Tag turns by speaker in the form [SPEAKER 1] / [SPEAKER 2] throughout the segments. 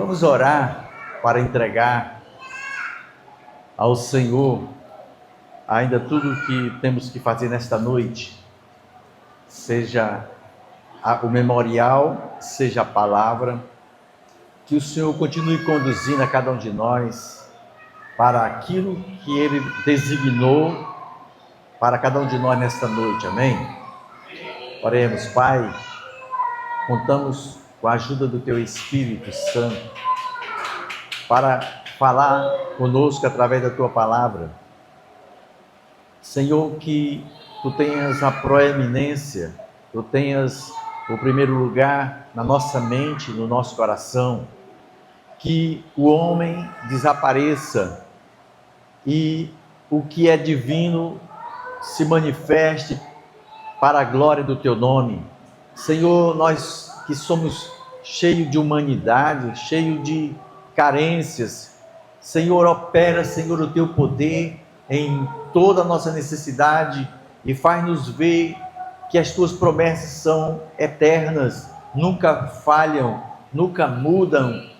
[SPEAKER 1] Vamos orar para entregar ao Senhor ainda tudo o que temos que fazer nesta noite, seja o memorial, seja a palavra, que o Senhor continue conduzindo a cada um de nós para aquilo que Ele designou para cada um de nós nesta noite, amém? Oremos. Pai, contamos com a ajuda do Teu Espírito Santo para falar conosco através da Tua palavra. Senhor, que Tu tenhas a proeminência, Tu tenhas o primeiro lugar na nossa mente, no nosso coração, que o homem desapareça e o que é divino se manifeste para a glória do Teu nome. Senhor, nós que somos cheios de humanidade, cheios de carências, Senhor, opera, Senhor, o Teu poder em toda a nossa necessidade e faz-nos ver que as Tuas promessas são eternas, nunca falham, nunca mudam.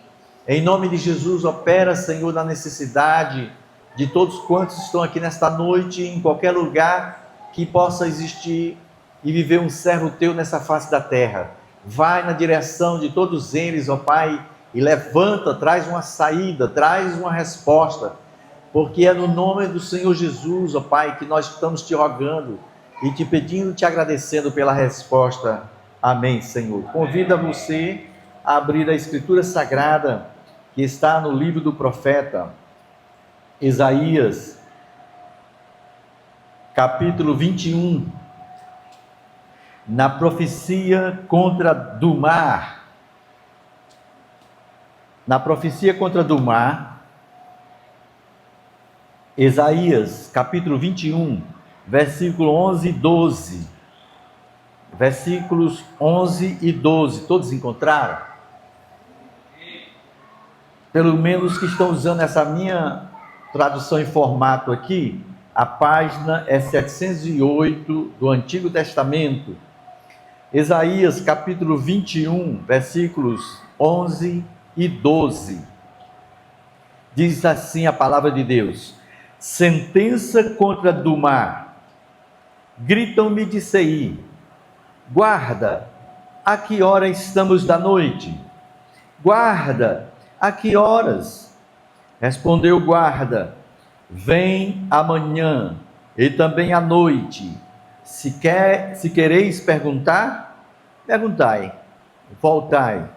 [SPEAKER 1] Em nome de Jesus, opera, Senhor, na necessidade de todos quantos estão aqui nesta noite, em qualquer lugar que possa existir e viver um servo Teu nessa face da terra. Vai na direção de todos eles, ó Pai, e levanta, traz uma saída, traz uma resposta, porque é no nome do Senhor Jesus, ó Pai, que nós estamos Te rogando e Te pedindo, Te agradecendo pela resposta. Amém, Senhor. Convida você a abrir a Escritura Sagrada, que está no livro do profeta Isaías, capítulo 21, na profecia contra Dumar. Na profecia contra Dumar, Isaías, capítulo 21, versículo 11 e 12. Versículos 11 e 12, todos encontraram? Pelo menos que estão usando essa minha tradução em formato aqui, a página é 708 do Antigo Testamento. Isaías capítulo 21, versículos 11 e 12. Diz assim a palavra de Deus: sentença contra Dumar, gritam-me de Seir, guarda, a que hora estamos da noite? Guarda, a que horas? Respondeu o guarda: vem amanhã e também à noite. Se quereis perguntar, perguntai. Voltai,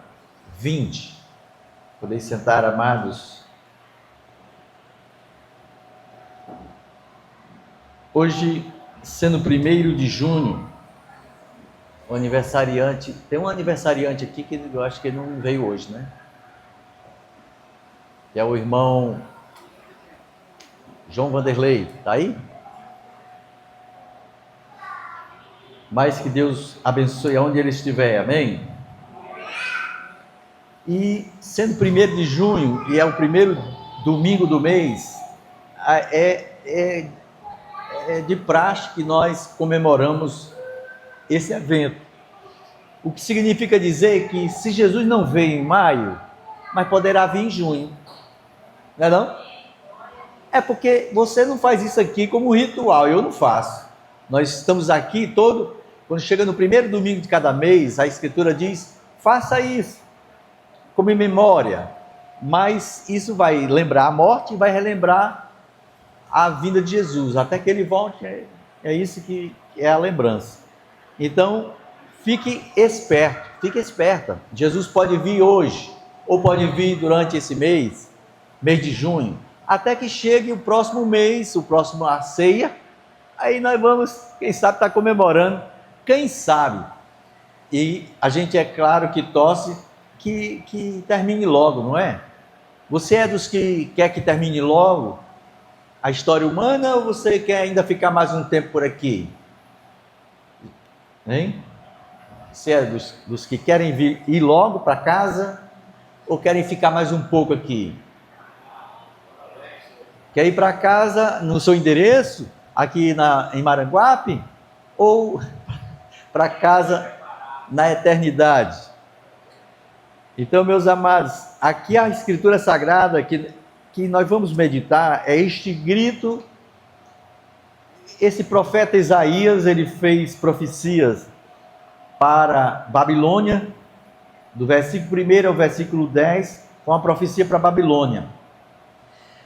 [SPEAKER 1] vinde. Podeis sentar, amados. Hoje, sendo 1º de junho, o aniversariante, tem um aniversariante aqui que eu acho que ele não veio hoje, né? Que é o irmão João Vanderlei, está aí? Mas que Deus abençoe aonde ele estiver, amém? E sendo 1º de junho, e é o primeiro domingo do mês, é de praxe que nós comemoramos esse evento. O que significa dizer que se Jesus não veio em maio, mas poderá vir em junho, não é não? É porque você não faz isso aqui como ritual, eu não faço. Nós estamos aqui quando chega no primeiro domingo de cada mês, a Escritura diz, faça isso, como em memória. Mas isso vai lembrar a morte e vai relembrar a vinda de Jesus, até que Ele volte, é isso que é a lembrança. Então, fique esperto, fique esperta. Jesus pode vir hoje, ou pode vir durante esse mês de junho, até que chegue o próximo mês, o próximo a ceia, aí nós vamos, quem sabe, estar comemorando, quem sabe. E a gente, é claro, que torce que termine logo, não é? Você é dos que quer que termine logo a história humana, ou você quer ainda ficar mais um tempo por aqui? Hein? Você é dos que querem ir logo para casa, ou querem ficar mais um pouco aqui? Quer ir para casa no seu endereço, aqui em Maranguape, ou para casa na eternidade? Então, meus amados, aqui a Escritura Sagrada que nós vamos meditar é este grito. Esse profeta Isaías, ele fez profecias para Babilônia, do versículo 1 ao versículo 10, com a profecia para Babilônia.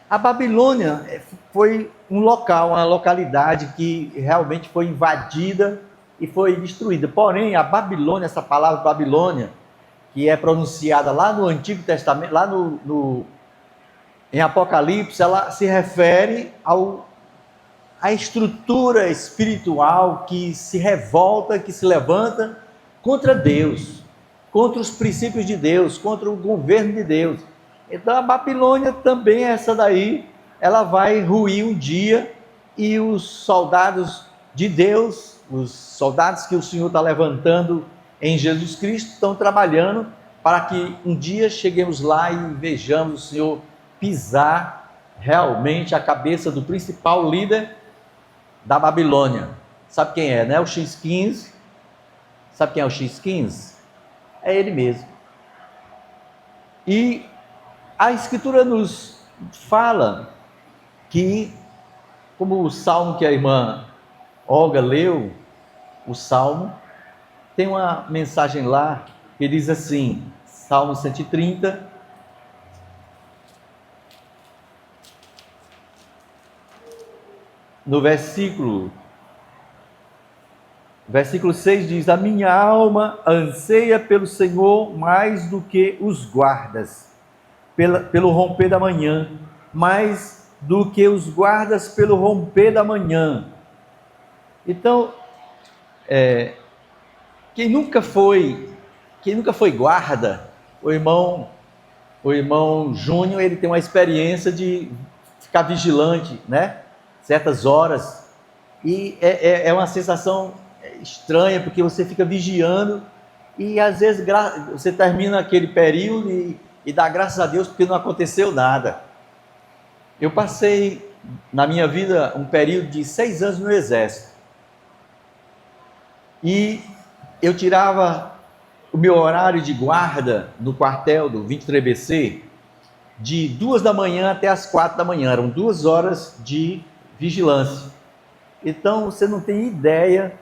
[SPEAKER 1] A Babilônia foi um local, uma localidade que realmente foi invadida e foi destruída. Porém, a Babilônia, essa palavra Babilônia, que é pronunciada lá no Antigo Testamento, lá em Apocalipse, ela se refere à estrutura espiritual que se revolta, que se levanta contra Deus, contra os princípios de Deus, contra o governo de Deus. Então a Babilônia também, essa daí, ela vai ruir um dia, e os soldados de Deus, os soldados que o Senhor está levantando em Jesus Cristo, estão trabalhando para que um dia cheguemos lá e vejamos o Senhor pisar realmente a cabeça do principal líder da Babilônia. Sabe quem é, né? O X15. Sabe quem é o X15? É ele mesmo. E a Escritura nos fala que, como o salmo que a irmã Olga leu, o salmo, tem uma mensagem lá que diz assim, Salmo 130, no versículo 6 diz: a minha alma anseia pelo Senhor mais do que os guardas, pelo romper da manhã, mais do que os guardas pelo romper da manhã. Então, quem nunca foi guarda, o irmão Júnior, ele tem uma experiência de ficar vigilante, né? Certas horas, e é uma sensação estranha, porque você fica vigiando, e às vezes você termina aquele período e dá graças a Deus porque não aconteceu nada. Eu passei na minha vida um período de 6 anos no Exército, e eu tirava o meu horário de guarda no quartel do 23BC de 2 da manhã até as 4 da manhã, eram 2 horas de vigilância. Então você não tem ideia,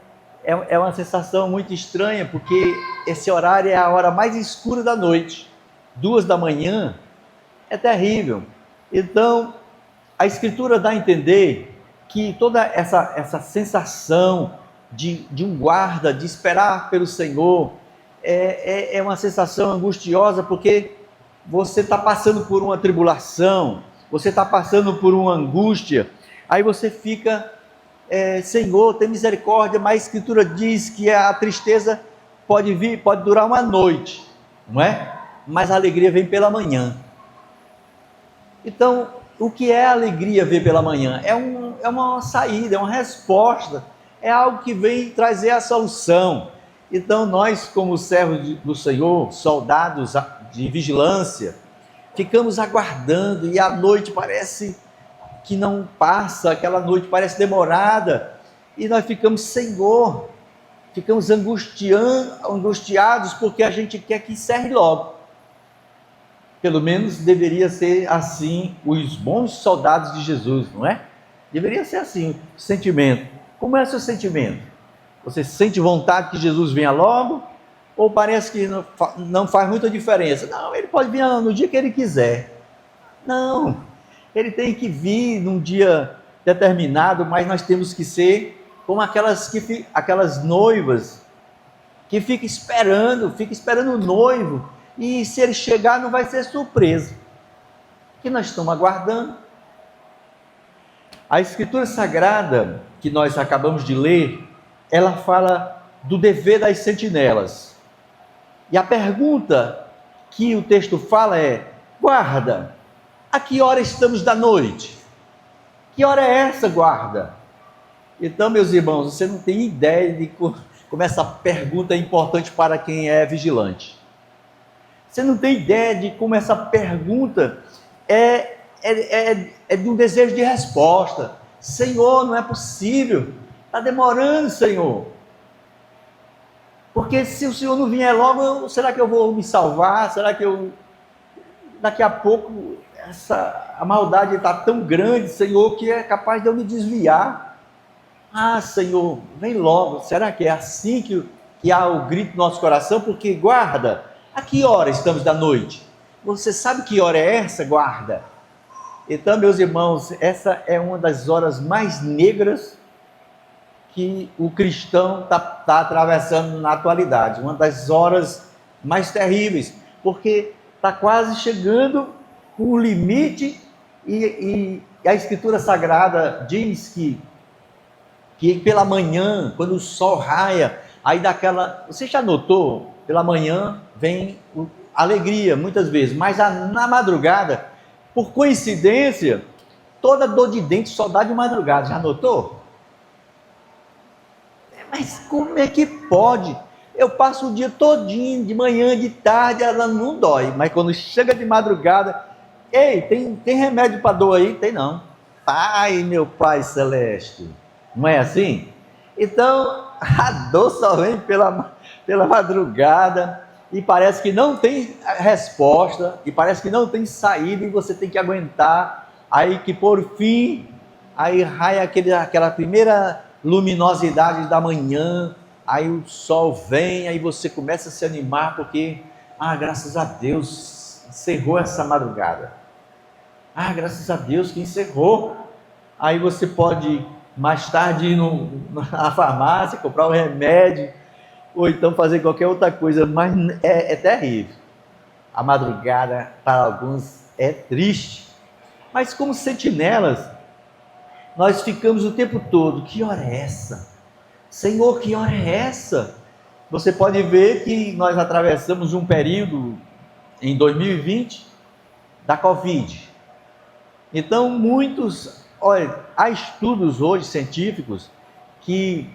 [SPEAKER 1] é uma sensação muito estranha, porque esse horário é a hora mais escura da noite. 2 da manhã é terrível. Então a Escritura dá a entender que toda essa sensação de um guarda, de esperar pelo Senhor, é uma sensação angustiosa, porque você está passando por uma tribulação, você está passando por uma angústia, aí você fica, Senhor, tem misericórdia, mas a Escritura diz que a tristeza pode durar uma noite, não é? Mas a alegria vem pela manhã. Então, o que é a alegria vir pela manhã? É uma saída, é uma resposta, é algo que vem trazer a solução. Então nós, como servos do Senhor, soldados de vigilância, ficamos aguardando, e a noite parece que não passa, aquela noite parece demorada, e nós ficamos, Senhor, ficamos angustiados, porque a gente quer que encerre logo. Pelo menos deveria ser assim os bons soldados de Jesus, não é? Deveria ser assim o sentimento. Como é o seu sentimento? Você sente vontade que Jesus venha logo? Ou parece que não faz muita diferença? Não, ele pode vir no dia que ele quiser. Não, ele tem que vir num dia determinado, mas nós temos que ser como aquelas noivas que ficam esperando o noivo, e se ele chegar não vai ser surpresa, que nós estamos aguardando. A Escritura Sagrada que nós acabamos de ler, ela fala do dever das sentinelas, e a pergunta que o texto fala é: guarda, a que hora estamos da noite? Que hora é essa, guarda? Então, meus irmãos, você não tem ideia de como essa pergunta é importante para quem é vigilante. Você não tem ideia de como essa pergunta é de um desejo de resposta. Senhor, não é possível, está demorando, Senhor. Porque se o Senhor não vier logo, será que eu vou me salvar? Será que daqui a pouco a maldade está tão grande, Senhor, que é capaz de eu me desviar? Ah, Senhor, vem logo. Será que é assim que há o grito no nosso coração? Porque guarda, a que hora estamos da noite? Você sabe que hora é essa, guarda? Então, meus irmãos, essa é uma das horas mais negras que o cristão está atravessando na atualidade. Uma das horas mais terríveis, porque está quase chegando o limite e a Escritura Sagrada diz que pela manhã, quando o sol raia, aí daquela... Você já notou? Pela manhã vem alegria, muitas vezes, mas na madrugada, por coincidência, toda dor de dente só dá de madrugada, já notou? Mas como é que pode? Eu passo o dia todinho, de manhã, de tarde, ela não dói, mas quando chega de madrugada, ei, tem remédio para dor aí? Tem não. Ai, meu Pai Celeste, não é assim? Então, a dor só vem pela madrugada, e parece que não tem resposta, e parece que não tem saída, e você tem que aguentar, aí que por fim, aí raia aquela primeira luminosidade da manhã, aí o sol vem, aí você começa a se animar, porque, graças a Deus, encerrou essa madrugada. Graças a Deus que encerrou. Aí você pode, mais tarde, ir na farmácia, comprar um remédio, ou então fazer qualquer outra coisa, mas é terrível. A madrugada, para alguns, é triste. Mas como sentinelas, nós ficamos o tempo todo, que hora é essa? Senhor, que hora é essa? Você pode ver que nós atravessamos um período, em 2020, da Covid. Então, há estudos hoje científicos que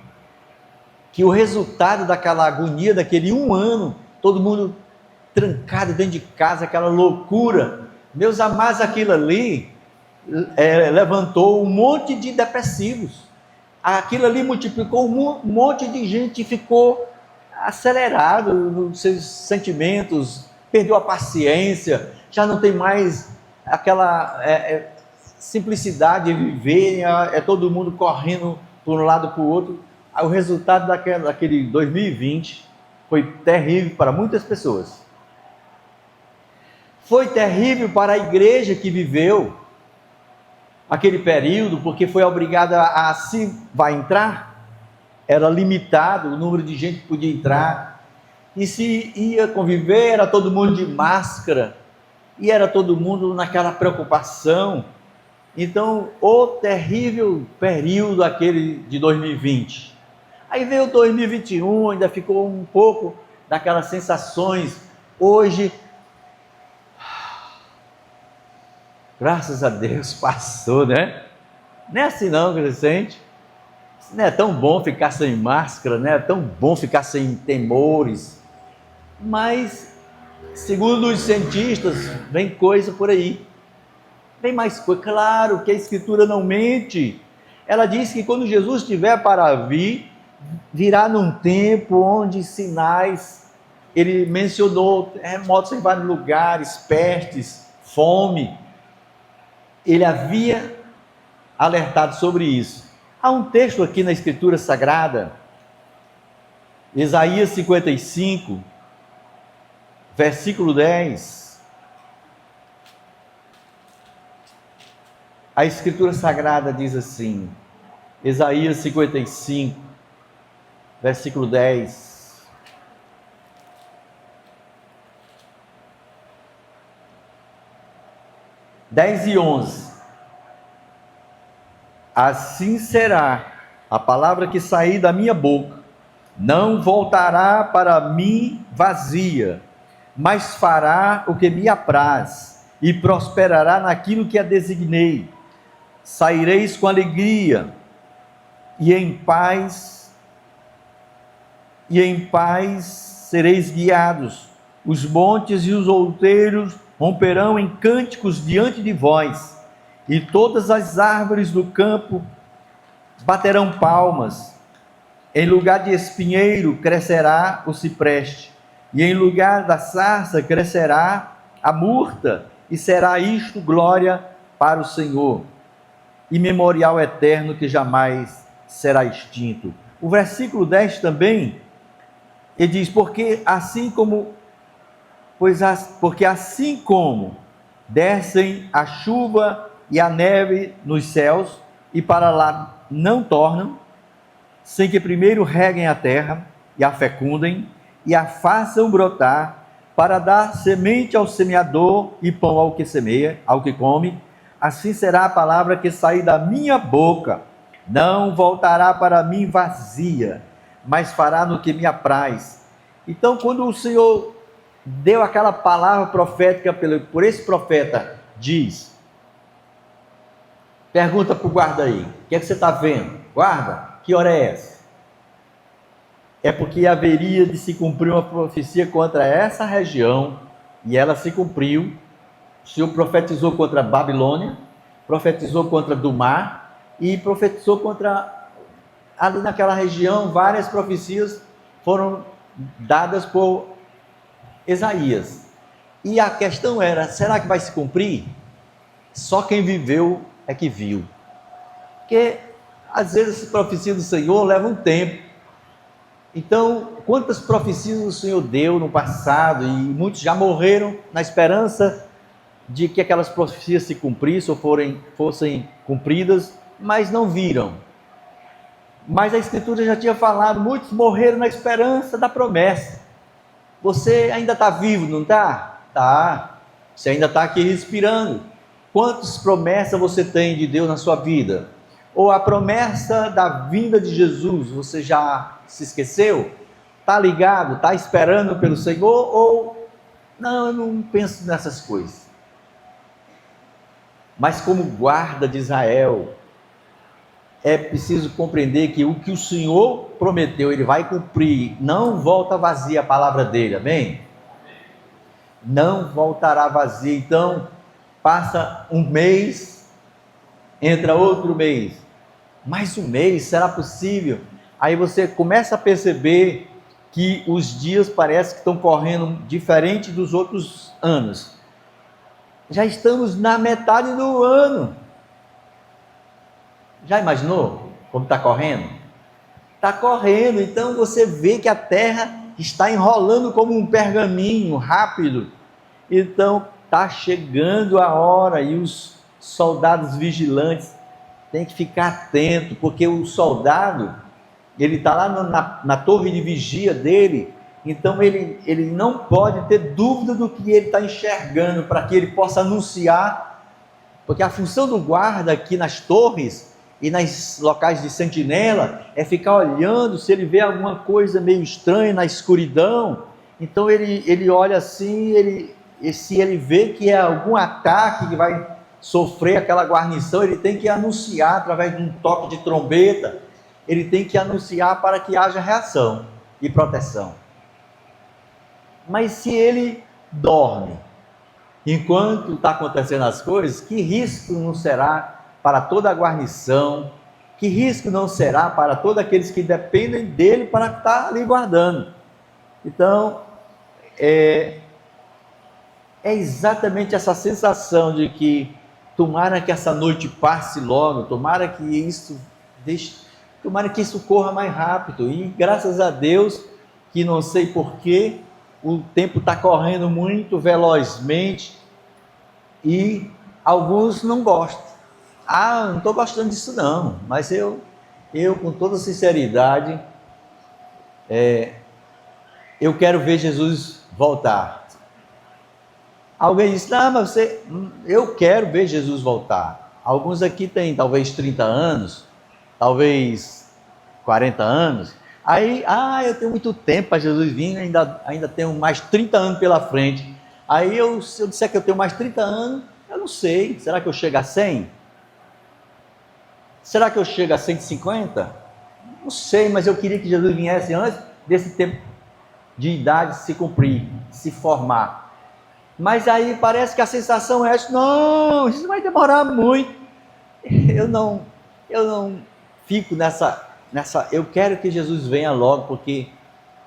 [SPEAKER 1] o resultado daquela agonia, daquele 1 ano, todo mundo trancado dentro de casa, aquela loucura, meus amados, aquilo ali levantou um monte de depressivos, aquilo ali multiplicou um monte de gente, ficou acelerado nos seus sentimentos, perdeu a paciência, já não tem mais aquela simplicidade de viver, todo mundo correndo para um lado para o outro. O resultado daquele 2020 foi terrível para muitas pessoas. Foi terrível para a igreja que viveu aquele período, porque foi obrigada se vai entrar, era limitado o número de gente que podia entrar, e se ia conviver, era todo mundo de máscara, e era todo mundo naquela preocupação. Então, o terrível período aquele de 2020. Aí veio 2021, ainda ficou um pouco daquelas sensações. Hoje, graças a Deus, passou, né? Não é assim não, Crescente. Não é tão bom ficar sem máscara, não é tão bom ficar sem temores. Mas, segundo os cientistas, vem coisa por aí. Vem mais coisa. Claro que a Escritura não mente. Ela diz que quando Jesus estiver para vir, virá num tempo onde sinais, ele mencionou terremotos em vários lugares, pestes, fome. Ele havia alertado sobre isso. Há um texto aqui na Escritura Sagrada, Isaías 55, versículo 10. A Escritura Sagrada diz assim, Isaías 55, versículo 10. Dez e 11. Assim será a palavra que sair da minha boca, não voltará para mim vazia, mas fará o que me apraz, e prosperará naquilo que a designei. Saireis com alegria, e em paz sereis guiados. Os montes e os outeiros romperão em cânticos diante de vós, e todas as árvores do campo baterão palmas. Em lugar de espinheiro crescerá o cipreste, e em lugar da sarça crescerá a murta, e será isto glória para o Senhor, e memorial eterno que jamais será extinto. O versículo 10 também, ele diz, porque assim como descem a chuva e a neve nos céus, e para lá não tornam, sem que primeiro reguem a terra, e a fecundem, e a façam brotar, para dar semente ao semeador e pão ao que semeia, ao que come, assim será a palavra que sair da minha boca, não voltará para mim vazia, mas fará no que me apraz. Então, quando o Senhor deu aquela palavra profética por esse profeta, diz, pergunta para o guarda aí, o que é que você está vendo? Guarda, que hora é essa? É porque haveria de se cumprir uma profecia contra essa região, e ela se cumpriu. O Senhor profetizou contra a Babilônia, profetizou contra Dumar, e profetizou contra, ali naquela região, várias profecias foram dadas por Isaías. E a questão era, será que vai se cumprir? Só quem viveu é que viu. Porque, às vezes, essa profecia do Senhor leva um tempo. Então, quantas profecias o Senhor deu no passado, e muitos já morreram na esperança de que aquelas profecias se cumprissem ou fossem cumpridas, mas não viram. Mas a Escritura já tinha falado, muitos morreram na esperança da promessa. Você ainda está vivo, não está? Está. Você ainda está aqui respirando. Quantas promessas você tem de Deus na sua vida? Ou a promessa da vinda de Jesus, você já se esqueceu? Está ligado? Está esperando pelo Senhor? Ou, não, eu não penso nessas coisas. Mas como guarda de Israel, é preciso compreender que o que o Senhor prometeu, Ele vai cumprir. Não volta vazia a palavra dEle, amém? Não voltará vazia. Então, passa um mês, entra outro mês, mais um mês, será possível? Aí você começa a perceber que os dias parece que estão correndo diferente dos outros anos. Já estamos na metade do ano. Já imaginou como está correndo? Está correndo, então você vê que a terra está enrolando como um pergaminho rápido. Então está chegando a hora, e os soldados vigilantes têm que ficar atentos, porque o soldado, ele está lá na torre de vigia dele, então ele não pode ter dúvida do que ele está enxergando, para que ele possa anunciar, porque a função do guarda aqui nas torres e nos locais de sentinela é ficar olhando se ele vê alguma coisa meio estranha na escuridão. Então ele olha assim, e se ele vê que é algum ataque que vai sofrer aquela guarnição, ele tem que anunciar através de um toque de trombeta, ele tem que anunciar para que haja reação e proteção. Mas se ele dorme enquanto está acontecendo as coisas, que risco não será para toda a guarnição, que risco não será para todos aqueles que dependem dele para estar ali guardando? Então, é exatamente essa sensação de que tomara que essa noite passe logo, tomara que isso corra mais rápido, e graças a Deus, que não sei porquê, o tempo está correndo muito velozmente, e alguns não gostam. Não estou gostando disso não, mas eu com toda sinceridade, eu quero ver Jesus voltar. Alguém disse, não, mas eu quero ver Jesus voltar. Alguns aqui têm talvez 30 anos, talvez 40 anos, aí, eu tenho muito tempo para Jesus vir, ainda tenho mais 30 anos pela frente. Aí se eu disser que eu tenho mais 30 anos, eu não sei, será que eu chego a 100? Será que eu chego a 150? Não sei, mas eu queria que Jesus viesse antes desse tempo de idade se cumprir, se formar. Mas aí parece que a sensação é essa, não, isso vai demorar muito. Eu não fico nessa eu quero que Jesus venha logo, porque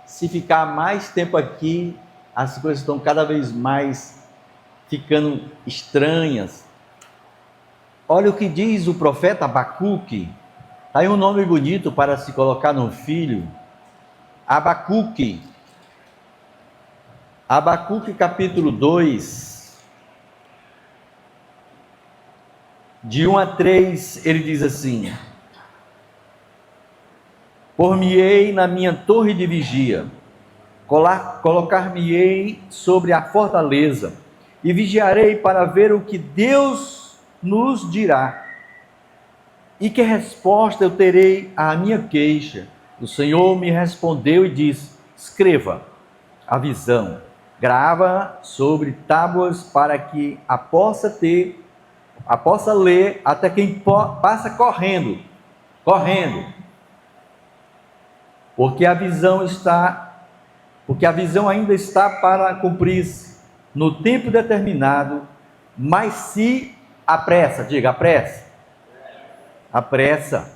[SPEAKER 1] se ficar mais tempo aqui, as coisas estão cada vez mais ficando estranhas. Olha o que diz o profeta Abacuque. Está aí um nome bonito para se colocar no filho. Abacuque. Abacuque capítulo 2, de 1 a 3, ele diz assim: Por-me-ei na minha torre de vigia, colocar-me-ei sobre a fortaleza, e vigiarei para ver o que Deus nos dirá, e que resposta eu terei à minha queixa. O Senhor me respondeu e disse: escreva a visão, grava sobre tábuas, para que a possa ler até quem passa correndo, porque a visão ainda está para cumprir-se no tempo determinado, mas se apressa, diga apressa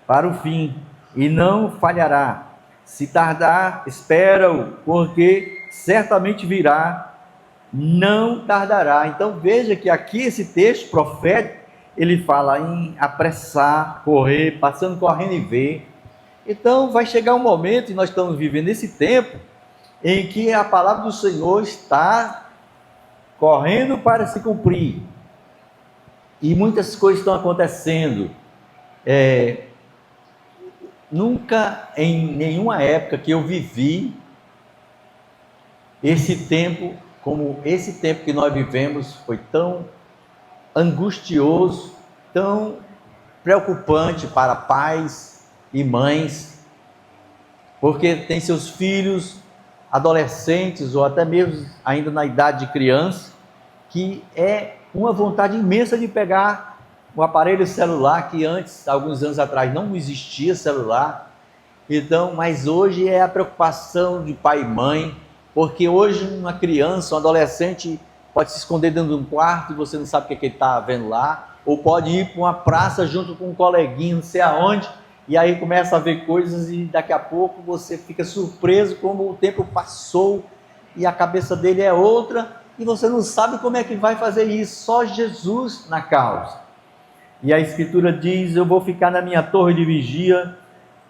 [SPEAKER 1] para o fim, e não falhará. Se tardar, espera-o, porque certamente virá, não tardará. Então veja que aqui esse texto profético, ele fala em apressar, correr, passando, correndo e ver. Então vai chegar um momento, e nós estamos vivendo esse tempo, em que a palavra do Senhor está correndo para se cumprir. E muitas coisas estão acontecendo. Nunca em nenhuma época que eu vivi esse tempo, como esse tempo que nós vivemos, foi tão angustioso, tão preocupante para pais e mães, porque tem seus filhos adolescentes ou até mesmo ainda na idade de criança, que é uma vontade imensa de pegar um aparelho celular, que antes, alguns anos atrás, não existia celular. Então, mas hoje é a preocupação de pai e mãe, porque hoje uma criança, um adolescente pode se esconder dentro de um quarto e você não sabe o que ele está vendo lá, ou pode ir para uma praça junto com um coleguinha, não sei aonde, e aí começa a ver coisas e daqui a pouco você fica surpreso como o tempo passou e a cabeça dele é outra e você não sabe como é que vai fazer isso, só Jesus na causa. E a Escritura diz: eu vou ficar na minha torre de vigia,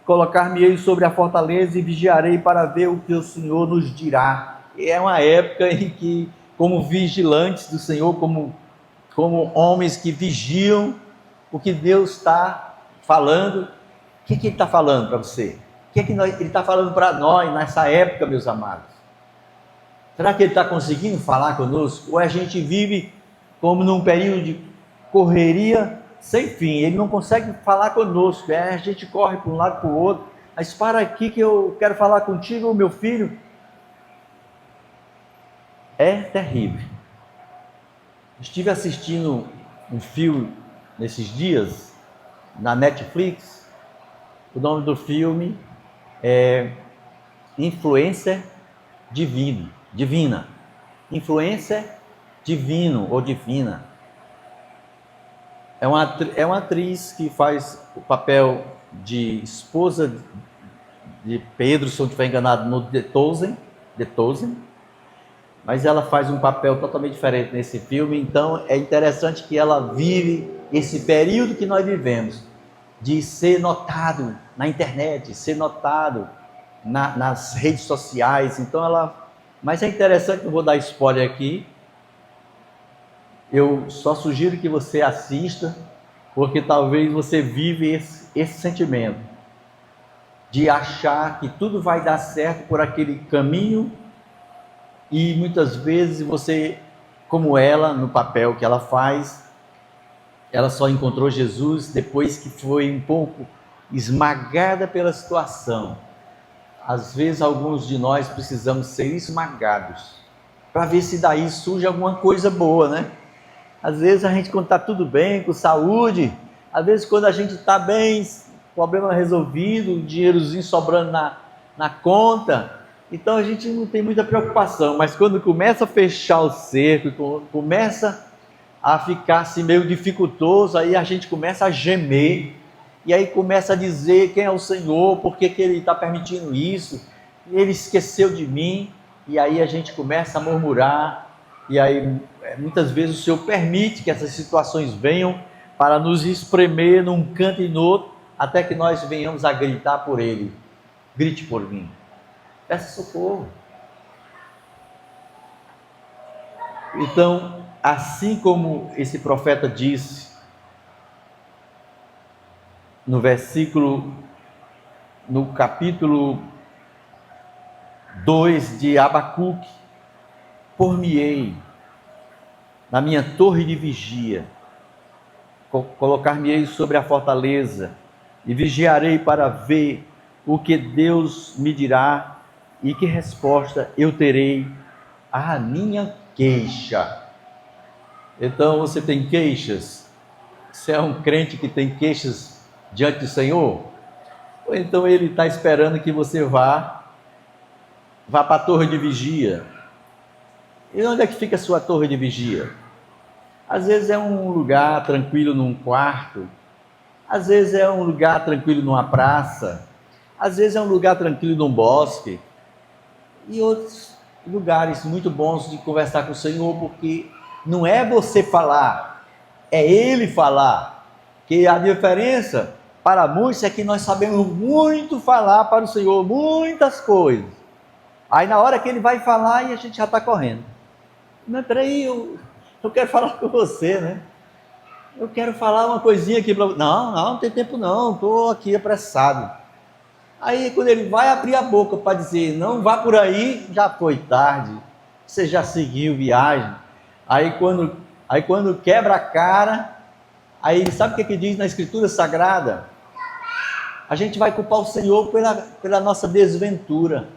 [SPEAKER 1] colocar-me-ei sobre a fortaleza e vigiarei para ver o que o Senhor nos dirá. E é uma época em que, como vigilantes do Senhor, como homens que vigiam o que Deus está falando. O que Ele está falando para você? O que Ele está falando para nós nessa época, meus amados? Será que Ele está conseguindo falar conosco? Ou a gente vive como num período de correria sem fim? Ele não consegue falar conosco, a gente corre para um lado para o outro. Mas para aqui que eu quero falar contigo, meu filho. É terrível. Estive assistindo um filme nesses dias na Netflix. O nome do filme é Influencer Divina. Influencer Divino ou Divina. É uma atriz que faz o papel de esposa de Pedro, se eu não estiver enganado, no The Chosen, mas ela faz um papel totalmente diferente nesse filme. Então é interessante que ela vive esse período que nós vivemos, de ser notado na internet, ser notado nas redes sociais. Então mas é interessante, não vou dar spoiler aqui, eu só sugiro que você assista, porque talvez você vive esse sentimento de achar que tudo vai dar certo por aquele caminho, e muitas vezes você, como ela, no papel que ela faz, ela só encontrou Jesus depois que foi um pouco esmagada pela situação. Às vezes alguns de nós precisamos ser esmagados, para ver se daí surge alguma coisa boa, né? Às vezes a gente, quando está tudo bem, com saúde, às vezes quando a gente está bem, problema resolvido, dinheirozinho sobrando na conta, então a gente não tem muita preocupação. Mas quando começa a fechar o cerco, começa a ficar assim meio dificultoso, aí a gente começa a gemer, e aí começa a dizer quem é o Senhor, por que Ele está permitindo isso, e Ele esqueceu de mim, e aí a gente começa a murmurar, e aí muitas vezes o Senhor permite que essas situações venham para nos espremer num canto e no outro, até que nós venhamos a gritar por Ele. Grite por mim, peça socorro. Então, assim como esse profeta disse no capítulo 2 de Abacuque: por-me-ei na minha torre de vigia, colocar-me-ei sobre a fortaleza e vigiarei para ver o que Deus me dirá e que resposta eu terei à minha queixa. Então, você tem queixas? Você é um crente que tem queixas diante do Senhor? Ou então Ele está esperando que você vá para a torre de vigia? E onde é que fica a sua torre de vigia? Às vezes é um lugar tranquilo num quarto, às vezes é um lugar tranquilo numa praça, às vezes é um lugar tranquilo num bosque, e outros lugares muito bons de conversar com o Senhor, porque não é você falar, é Ele falar. Que a diferença para muitos é que nós sabemos muito falar para o Senhor, muitas coisas. Aí na hora que Ele vai falar, e a gente já está correndo. Mas peraí, eu quero falar com você, né? Eu quero falar uma coisinha aqui para você. Não tem tempo não, estou aqui apressado. Aí quando Ele vai abrir a boca para dizer, não vá por aí, já foi tarde, você já seguiu viagem. Aí quando quebra a cara, aí sabe o que diz na Escritura Sagrada? A gente vai culpar o Senhor pela nossa desventura.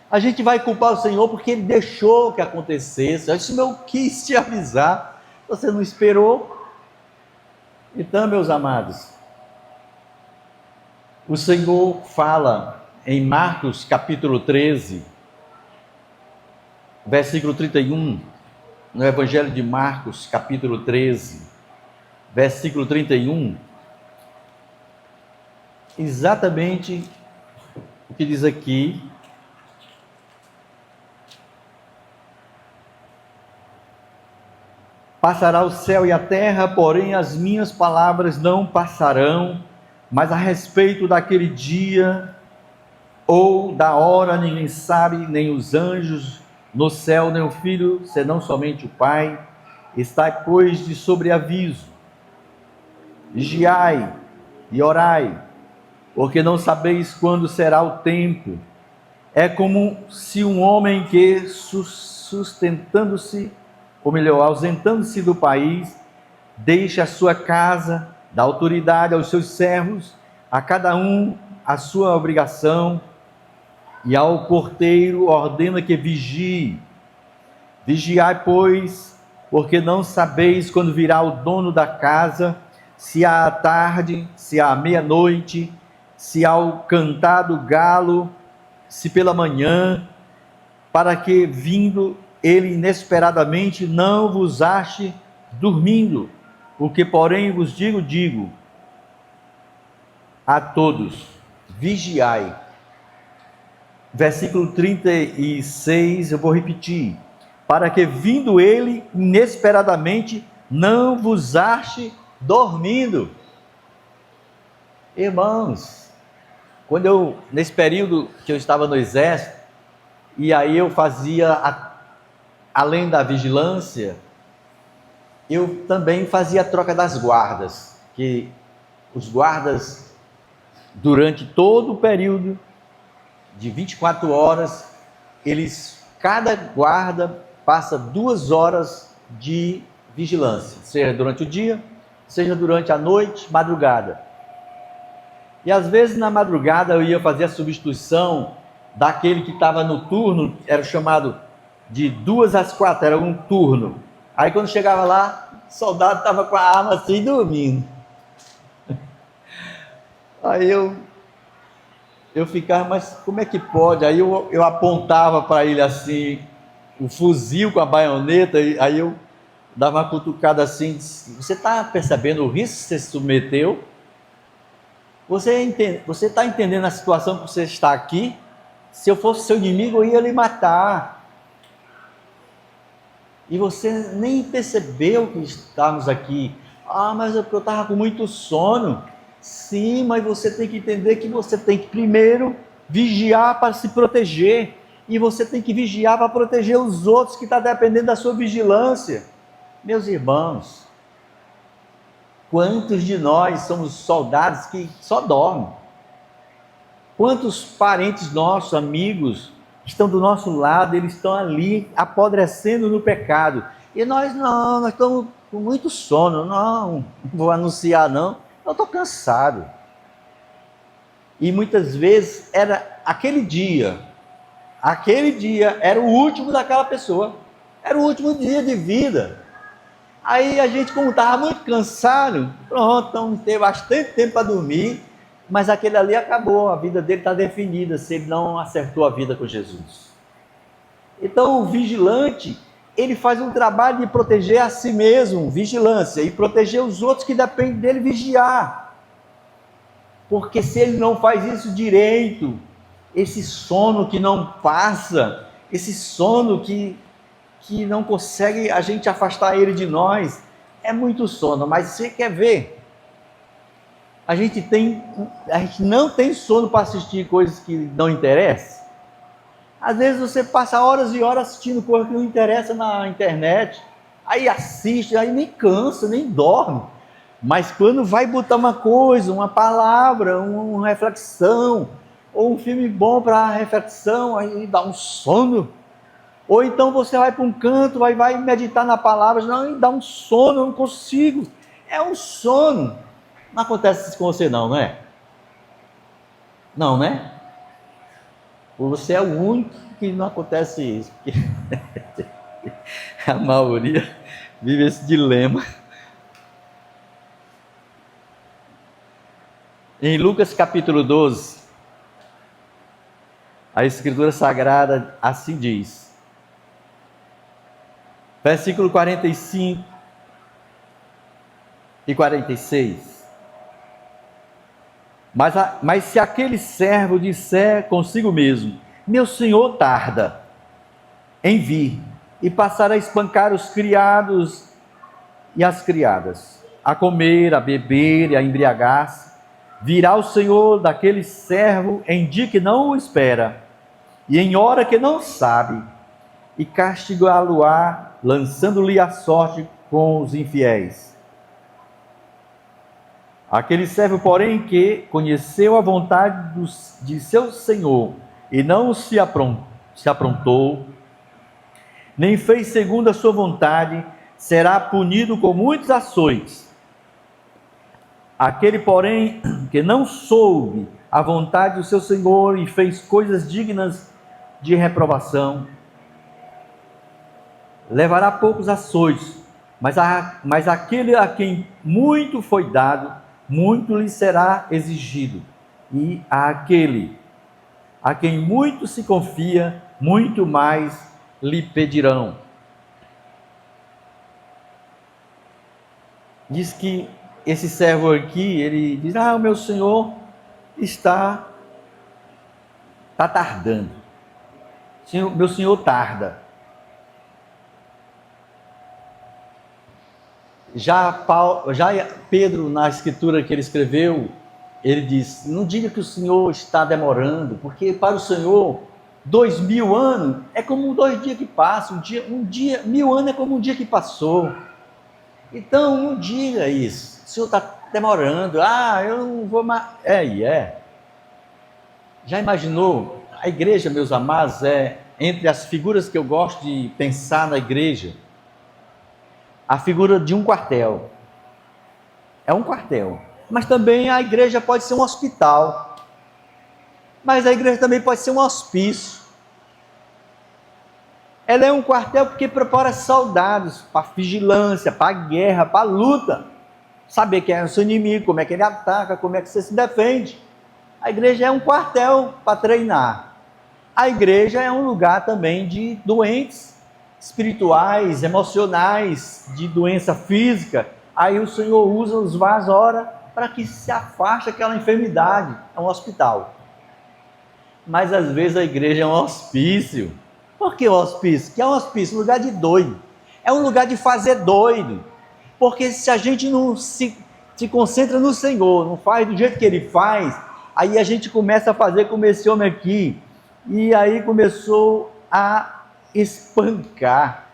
[SPEAKER 1] A gente vai culpar o Senhor porque Ele deixou que acontecesse. Eu disse, eu quis te avisar, você não esperou. Então, meus amados, o Senhor fala em Marcos capítulo 13, versículo 31, no Evangelho de Marcos capítulo 13, versículo 31, exatamente o que diz aqui: passará o céu e a terra, porém as minhas palavras não passarão, mas a respeito daquele dia ou da hora ninguém sabe, nem os anjos no céu, nem o Filho, senão somente o Pai. Estai, pois, de sobreaviso, vigiai e orai, porque não sabeis quando será o tempo. É como se um homem que sustentando-se, ou melhor, ausentando-se do país, deixa a sua casa, dá autoridade aos seus servos, a cada um a sua obrigação, e ao porteiro ordena que vigie. Vigiai, pois, porque não sabeis quando virá o dono da casa, se à tarde, se à meia-noite, se ao cantar do galo, se pela manhã, para que, vindo ele inesperadamente, não vos ache dormindo. O que, porém, vos digo a todos: vigiai. Versículo 36, eu vou repetir: para que, vindo ele inesperadamente, não vos ache dormindo. Irmãos, nesse período que eu estava no exército, e aí eu fazia, além da vigilância, eu também fazia a troca das guardas, que os guardas, durante todo o período de 24 horas, cada guarda passa 2 horas de vigilância, seja durante o dia, seja durante a noite, madrugada. E às vezes na madrugada eu ia fazer a substituição daquele que estava no turno, era chamado de 2 às 4, era um turno. Aí quando chegava lá, o soldado estava com a arma assim, dormindo. Aí eu ficava, mas como é que pode? Aí eu apontava para ele assim, o fuzil com a baioneta, aí eu dava uma cutucada assim, você está percebendo o risco que você se submeteu?
[SPEAKER 2] Você está entendendo a situação que você está aqui? Se eu fosse seu inimigo, eu ia lhe matar. E você nem percebeu que estamos aqui. Ah, mas eu estava com muito sono. Sim, mas você tem que entender que você tem que primeiro vigiar para se proteger. E você tem que vigiar para proteger os outros que estão dependendo da sua vigilância. Meus irmãos, quantos de nós somos soldados que só dormem? Quantos parentes nossos, amigos, estão do nosso lado, eles estão ali apodrecendo no pecado. E nós não, nós estamos com muito sono, não vou anunciar não, eu estou cansado. E muitas vezes era aquele dia era o último daquela pessoa, era o último dia de vida. Aí a gente, como estava muito cansado, pronto, então teve bastante tempo para dormir, mas aquele ali acabou, a vida dele está definida, se ele não acertou a vida com Jesus. Então o vigilante, ele faz um trabalho de proteger a si mesmo, vigilância, e proteger os outros que dependem dele vigiar. Porque se ele não faz isso direito, esse sono que não passa, esse sono que não consegue a gente afastar ele de nós, é muito sono. Mas você quer ver? A gente não tem sono para assistir coisas que não interessam. Às vezes você passa horas e horas assistindo coisas que não interessam na internet, aí assiste, aí nem cansa, nem dorme. Mas quando vai botar uma coisa, uma palavra, uma reflexão, ou um filme bom para reflexão, aí dá um sono. Ou então você vai para um canto, vai meditar na palavra, não, e dá um sono, eu não consigo. É um sono. Não acontece isso com você não, não é? Não, né? Você é o único que não acontece isso. Porque a maioria vive esse dilema. Em Lucas capítulo 12, a Escritura Sagrada assim diz, versículo 45 e 46. Mas se aquele servo disser consigo mesmo, meu senhor tarda em vir, e passar a espancar os criados e as criadas, a comer, a beber e a embriagar-se, virá o senhor daquele servo em dia que não o espera, e em hora que não sabe, e castigá-lo-á, lançando-lhe a sorte com os infiéis. Aquele servo, porém, que conheceu a vontade de seu senhor e não se aprontou, nem fez segundo a sua vontade, será punido com muitos açoites. Aquele, porém, que não soube a vontade do seu senhor e fez coisas dignas de reprovação, levará poucos açoites, mas aquele a quem muito foi dado, muito lhe será exigido, e àquele a quem muito se confia, muito mais lhe pedirão. Diz que esse servo aqui, ele diz, o meu senhor está tardando, meu senhor tarda. Já Pedro, na escritura que ele escreveu, ele diz, não diga que o Senhor está demorando, porque para o Senhor, 2000 anos é como 2 dias que passam, um dia, 1000 anos é como um dia que passou. Então, não diga isso, o Senhor está demorando, eu não vou mais... Já imaginou? A igreja, meus amados, é entre as figuras que eu gosto de pensar na igreja, a figura de um quartel. É um quartel. Mas também a igreja pode ser um hospital. Mas a igreja também pode ser um hospício. Ela é um quartel porque prepara soldados para vigilância, para guerra, para luta. Saber quem é o seu inimigo, como é que ele ataca, como é que você se defende. A igreja é um quartel para treinar. A igreja é um lugar também de doentes espirituais, emocionais, de doença física. Aí o Senhor usa os vasos, ora, para que se afaste aquela enfermidade. É um hospital. Mas às vezes a igreja é um hospício. Por que o hospício? Que é um hospício, um lugar de doido. É um lugar de fazer doido. Porque se a gente não se concentra no Senhor, não faz do jeito que Ele faz, aí a gente começa a fazer como esse homem aqui. E aí começou a espancar.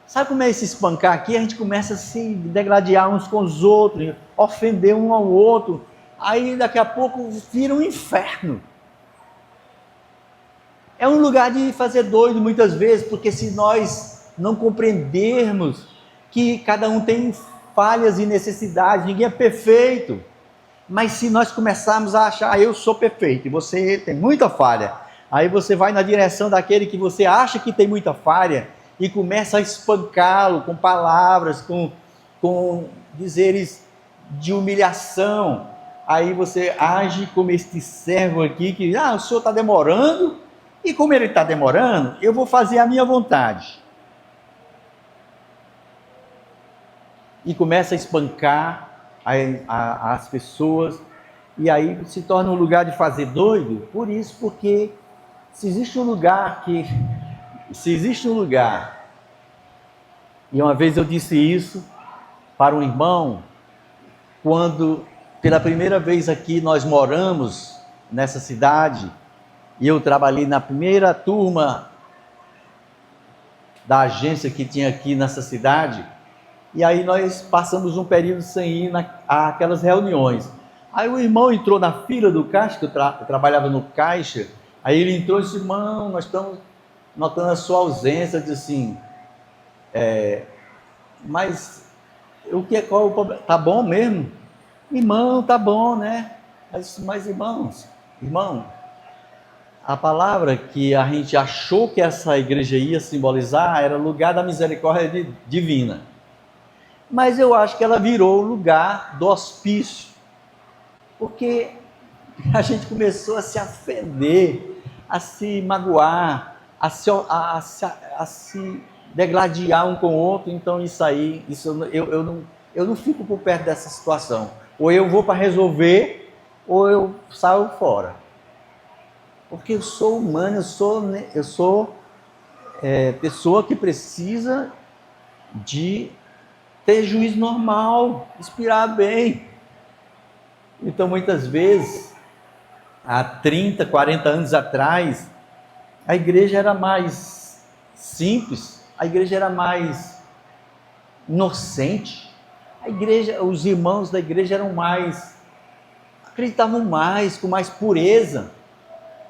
[SPEAKER 2] Sabe como é esse espancar aqui? A gente começa a se degladiar uns com os outros, ofender um ao outro. Aí daqui a pouco vira um inferno. É um lugar de fazer doido muitas vezes, porque se nós não compreendermos que cada um tem falhas e necessidades, ninguém é perfeito. Mas se nós começarmos a achar, eu sou perfeito e você tem muita falha, aí você vai na direção daquele que você acha que tem muita falha e começa a espancá-lo com palavras, com dizeres de humilhação. Aí você age como este servo aqui, que o senhor está demorando, e como ele está demorando, eu vou fazer a minha vontade. E começa a espancar as pessoas, e aí se torna um lugar de fazer doido. Por isso, porque se existe um lugar, e uma vez eu disse isso para um irmão, quando pela primeira vez aqui nós moramos nessa cidade, e eu trabalhei na primeira turma da agência que tinha aqui nessa cidade, e aí nós passamos um período sem ir àquelas reuniões. Aí o irmão entrou na fila do caixa, que eu trabalhava no caixa, aí ele entrou e disse: irmão, nós estamos notando a sua ausência. Eu disse assim, mas qual o problema? Tá bom mesmo? Irmão, tá bom, né? Eu disse, mas irmão, a palavra que a gente achou que essa igreja ia simbolizar era lugar da misericórdia divina. Mas eu acho que ela virou o lugar do hospício, porque a gente começou a se ofender, a se magoar, a se degladiar um com o outro. Então eu não fico por perto dessa situação. Ou eu vou para resolver, ou eu saio fora. Porque eu sou humano, eu sou pessoa que precisa de ter juízo normal, respirar bem. Então, muitas vezes, há 30, 40 anos atrás, a igreja era mais simples, a igreja era mais inocente, os irmãos da igreja acreditavam mais, com mais pureza.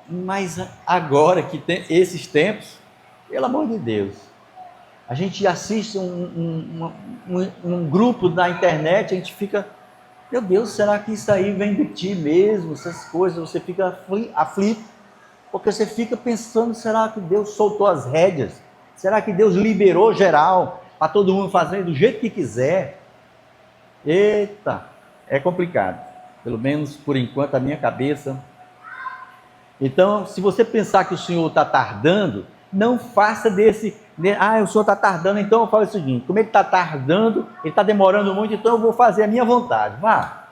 [SPEAKER 2] Mas agora que tem esses tempos, pelo amor de Deus, a gente assiste um grupo na internet, a gente fica, meu Deus, será que isso aí vem de ti mesmo? Essas coisas, você fica aflito, porque você fica pensando, será que Deus soltou as rédeas? Será que Deus liberou geral, para todo mundo fazer do jeito que quiser? Eita, é complicado, pelo menos por enquanto a minha cabeça. Então, se você pensar que o Senhor está tardando, não faça o Senhor está tardando, então eu falo o seguinte: como ele está tardando, ele está demorando muito, então eu vou fazer a minha vontade. Vá.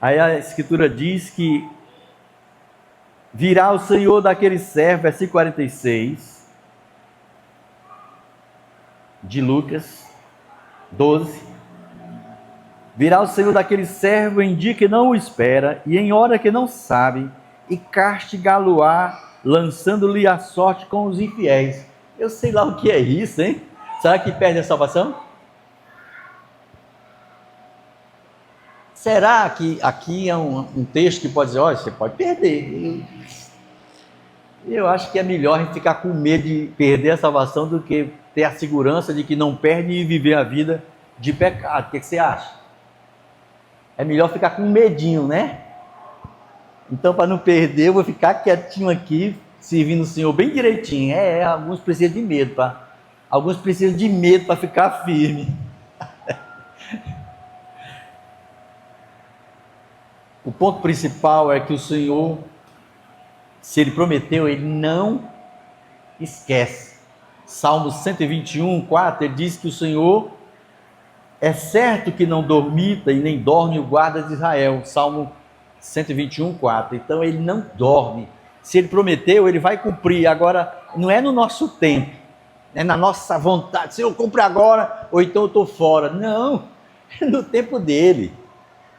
[SPEAKER 2] Aí a Escritura diz que virá o Senhor daquele servo, versículo 46, de Lucas 12. Virá o Senhor daquele servo em dia que não o espera, e em hora que não sabe, e castigá-lo-á, lançando-lhe a sorte com os infiéis. Eu sei lá o que é isso, hein? Será que perde a salvação? Será que aqui é um texto que pode dizer, olha, você pode perder? Eu acho que é melhor a gente ficar com medo de perder a salvação do que ter a segurança de que não perde e viver a vida de pecado. O que você acha? É melhor ficar com medinho, né? Então, para não perder, eu vou ficar quietinho aqui, servindo o Senhor bem direitinho. Alguns precisam de medo, alguns precisam de medo para ficar firme. O ponto principal é que o Senhor, se Ele prometeu, Ele não esquece. Salmo 121, 4, ele diz que o Senhor É certo que não dormita e nem dorme o guarda de Israel. Salmo 121, 4. Então ele não dorme. Se ele prometeu, ele vai cumprir. Agora, não é no nosso tempo, é na nossa vontade. Se eu cumpro agora, ou então eu estou fora. Não, é no tempo dele.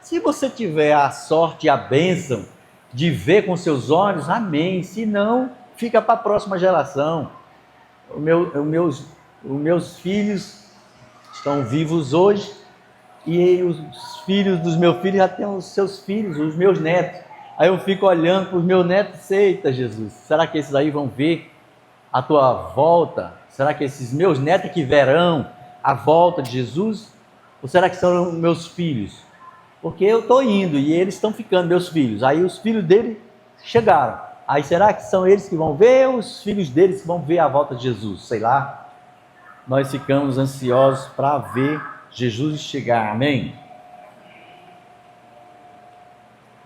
[SPEAKER 2] Se você tiver a sorte e a bênção de ver com seus olhos, amém. Se não, fica para a próxima geração. Os meus filhos estão vivos hoje, e os filhos dos meus filhos já têm os seus filhos, os meus netos. Aí eu fico olhando para os meus netos, eita Jesus, será que esses aí vão ver a tua volta? Será que esses meus netos que verão a volta de Jesus? Ou será que são meus filhos? Porque eu estou indo e eles estão ficando meus filhos. Aí os filhos dele chegaram. Aí será que são eles que vão ver ou os filhos deles que vão ver a volta de Jesus? Sei lá. Nós ficamos ansiosos para ver Jesus chegar, amém?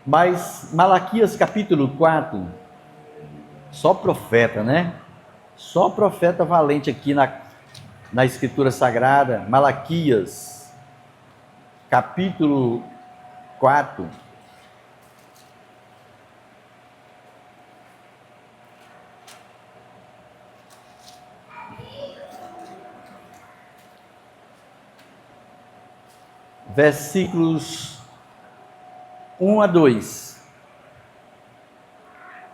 [SPEAKER 2] Mas Malaquias capítulo 4, só profeta, né? Só profeta valente aqui na Escritura Sagrada. Malaquias capítulo 4. Versículos 1 a 2.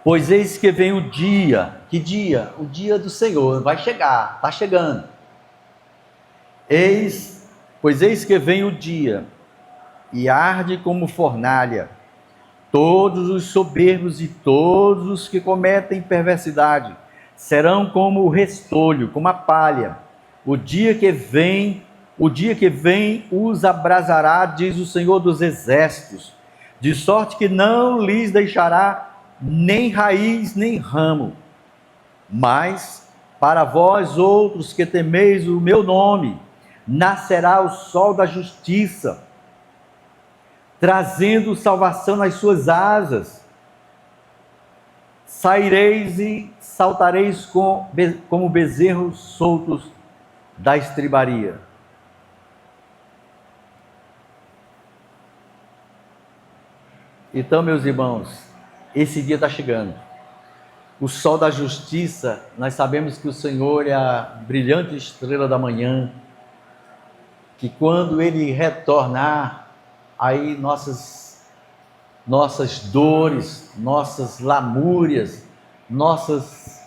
[SPEAKER 2] Pois eis que vem o dia. Que dia? O dia do Senhor vai chegar, está chegando. Pois eis que vem o dia, e arde como fornalha todos os soberbos e todos os que cometem perversidade serão como o restolho, como a palha. O dia que vem os abrasará, diz o Senhor dos Exércitos, de sorte que não lhes deixará nem raiz nem ramo. Mas para vós outros que temeis o meu nome, nascerá o sol da justiça, trazendo salvação nas suas asas. Saireis e saltareis como bezerros soltos da estribaria. Então, meus irmãos, esse dia está chegando. O sol da justiça, nós sabemos que o Senhor é a brilhante estrela da manhã, que quando Ele retornar, aí nossas dores, nossas lamúrias, nossas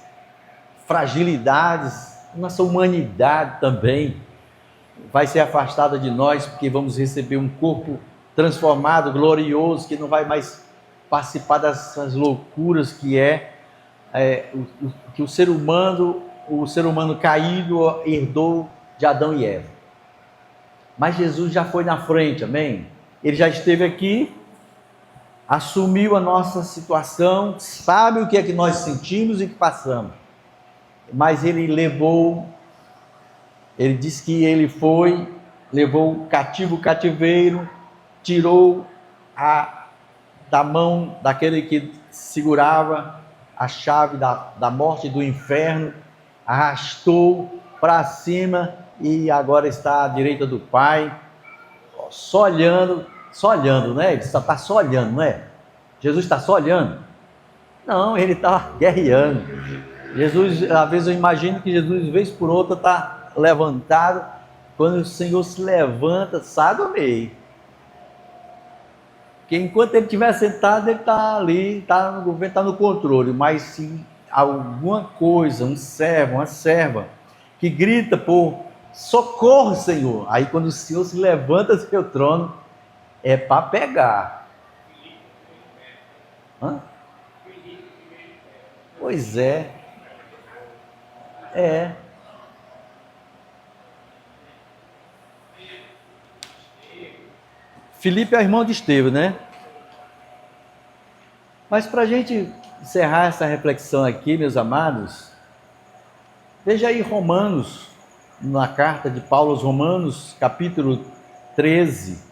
[SPEAKER 2] fragilidades, nossa humanidade também vai ser afastada de nós, porque vamos receber um corpo transformado, glorioso, que não vai mais participar dessas loucuras que que o ser humano caído herdou de Adão e Eva. Mas Jesus já foi na frente, amém? Ele já esteve aqui, assumiu a nossa situação, sabe o que é que nós sentimos e que passamos. Mas ele disse que ele levou o cativeiro, tirou da mão daquele que segurava a chave da morte e do inferno, arrastou para cima e agora está à direita do Pai, só olhando, né? Ele está só olhando, não é? Jesus está só olhando? Não, ele está guerreando. Jesus, às vezes eu imagino que Jesus, vez por outra, está levantado. Quando o Senhor se levanta, sai do meio. Porque enquanto ele estiver sentado, ele está ali, está no governo, está no controle. Mas se alguma coisa, um servo, uma serva, que grita por socorro, Senhor, aí quando o Senhor se levanta do seu trono, é para pegar. Hã? Pois é. Filipe é irmão de Estevão, né? Mas para a gente encerrar essa reflexão aqui, meus amados, veja aí Romanos, na carta de Paulo aos Romanos, capítulo 13.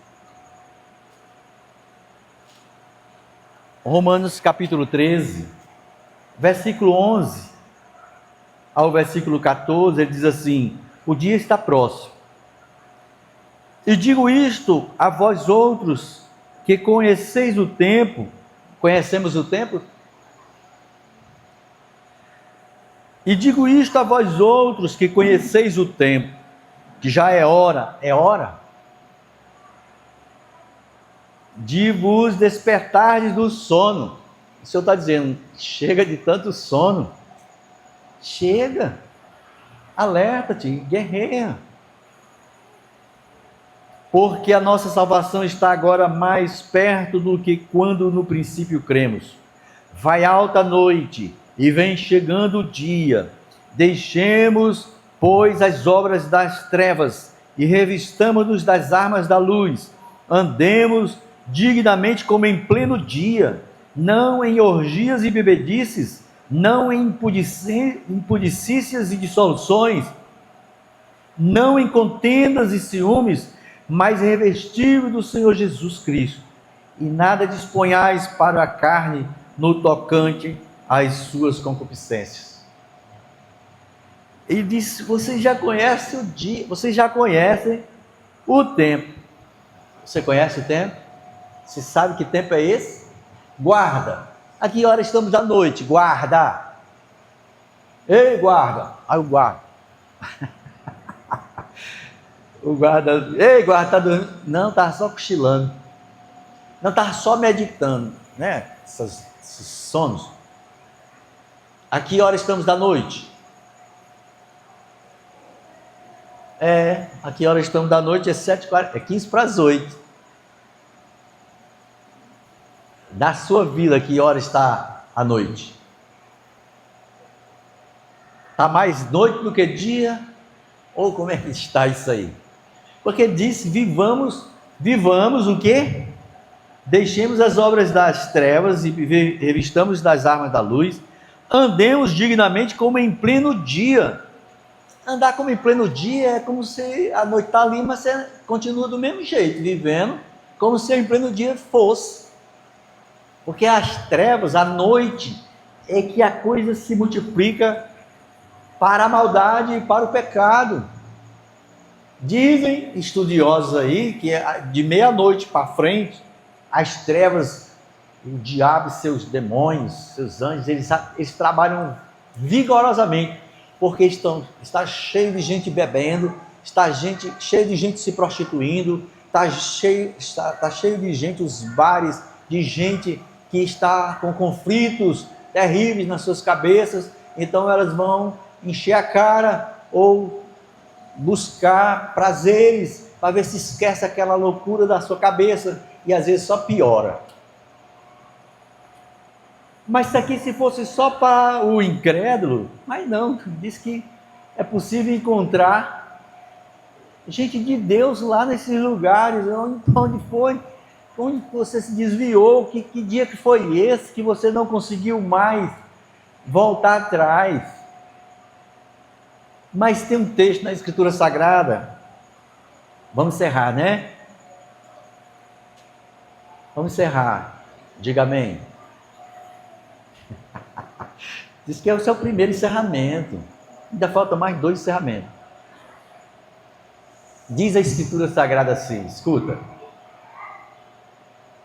[SPEAKER 2] Romanos, capítulo 13, versículo 11 ao versículo 14, ele diz assim: o dia está próximo. E digo isto a vós outros, que conheceis o tempo. Conhecemos o tempo? E digo isto a vós outros, que conheceis o tempo, que já é hora de vos despertardes do sono. O Senhor está dizendo, chega de tanto sono. Chega. Alerta-te, guerreia. Porque a nossa salvação está agora mais perto do que quando no princípio cremos. Vai alta a noite e vem chegando o dia. Deixemos, pois, as obras das trevas e revistamo-nos das armas da luz. Andemos dignamente como em pleno dia, não em orgias e bebedices, não em impudicícias e dissoluções, não em contendas e ciúmes, mas revestido do Senhor Jesus Cristo, e nada disponhais para a carne no tocante às suas concupiscências. Ele disse, vocês já conhecem o dia, vocês já conhecem o tempo. Você conhece o tempo? Você sabe que tempo é esse? Guarda. A que hora estamos da noite? Guarda. Ei, guarda. Aí o guarda. O guarda, ei, guarda, tá dormindo? Não, estava só cochilando. Não, estava só meditando, né? Esses sonos. A que hora estamos da noite? A que hora estamos da noite? É 7h40, é 15 para as 8. Da sua vida, que hora está a noite? Está mais noite do que dia? Ou como é que está isso aí? Porque disse, vivamos o quê? Deixemos as obras das trevas e revistamos das armas da luz, andemos dignamente como em pleno dia. Andar como em pleno dia é como se a noite está ali, mas você continua do mesmo jeito, vivendo como se em pleno dia fosse. Porque as trevas, a noite, é que a coisa se multiplica para a maldade e para o pecado. Dizem estudiosos aí que de meia-noite para frente, as trevas, o diabo e seus demônios, seus anjos, eles trabalham vigorosamente, porque está cheio de gente bebendo, está cheio de gente se prostituindo, está cheio de gente, os bares, de gente que está com conflitos terríveis nas suas cabeças, então elas vão encher a cara ou buscar prazeres para ver se esquece aquela loucura da sua cabeça e às vezes só piora. Mas isso aqui se fosse só para o incrédulo, mas não, diz que é possível encontrar gente de Deus lá nesses lugares. Onde foi? Onde você se desviou? Que dia que foi esse que você não conseguiu mais voltar atrás? Mas tem um texto na Escritura Sagrada, vamos encerrar, né? Vamos encerrar, diga amém. Diz que é o seu primeiro encerramento, ainda falta mais 2 encerramentos. Diz a Escritura Sagrada assim, escuta,